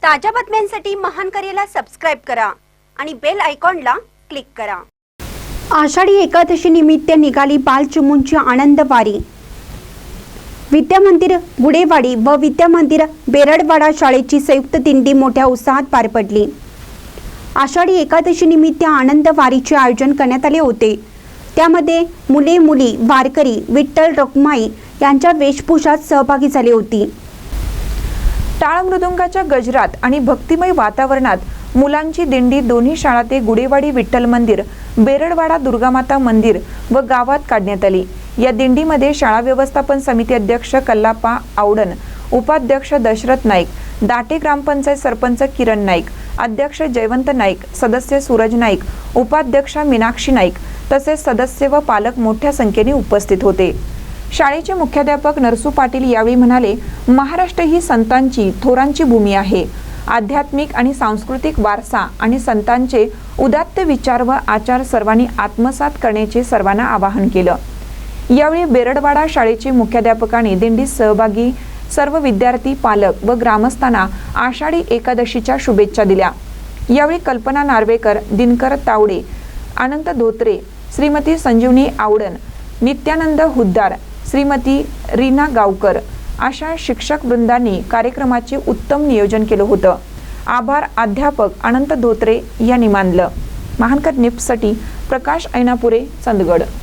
ताज्या बातम्यांसाठी महान करेला सबस्क्राइब करा आणि बेल आयकॉनला क्लिक करा। आषाढी एकादशी निमित्त निघाली बालचिमूंची आनंद वारी। विद्यामंदिर गुडेवाडी व विद्यामंदिर बेरडवाडा शाळेची संयुक्त दिंडी मोठ्या उत्साहात पार पडली। आषाढी एकादशी निमित्त आनंद वारीचे आयोजन करण्यात आले होते। त्यामध्ये मुले मुली वारकरी विठ्ठल रखुमाई यांच्या वेशभूषात सहभागी झाली होती। टाळ मृदुंगाच्या गजरात आणि भक्तिमय वातावरणात मुलांची दिंडी दोन्ही शाळा ते गुडेवाडी विठ्ठल मंदिर, बेरडवाडा दुर्गामाता मंदिर व गावात काढण्यात आली। या दिंडीमध्ये शाळा व्यवस्थापन समिती अध्यक्ष कल्लाप्पा आवडन, उपाध्यक्ष दशरथ नाईक, दाटे ग्रामपंचायत सरपंच किरण नाईक, अध्यक्ष जयवंत नाईक, सदस्य सूरज नाईक, उपाध्यक्षा मीनाक्षी नाईक तसेच सदस्य व पालक मोठ्या संख्येने उपस्थित होते। शाळेचे मुख्याध्यापक नरसू पाटील यावेळी म्हणाले, महाराष्ट्र ही संतांची थोरांची भूमी आहे। आध्यात्मिक आणि सांस्कृतिक वारसा आणि संतांचे उदात्त विचार व आचार सर्वांनी आत्मसात करण्याचे सर्वांना आवाहन केलं। यावेळी बेरडवाडा शाळेचे मुख्याध्यापकांनी दिंडीत सहभागी सर्व विद्यार्थी, पालक व ग्रामस्थांना आषाढी एकादशीच्या शुभेच्छा दिल्या। यावेळी कल्पना नार्वेकर, दिनकर तावडे, अनंत धोत्रे, श्रीमती संजीवनी आवडन, नित्यानंद हुद्दार, श्रीमती रीना गावकर अशा शिक्षक वृंदांनी कार्यक्रमाचे उत्तम नियोजन केलं होतं। आभार अध्यापक अनंत धोत्रे यांनी मानलं। महानकर निफ्टसाठी प्रकाश ऐनापुरे, चंदगड।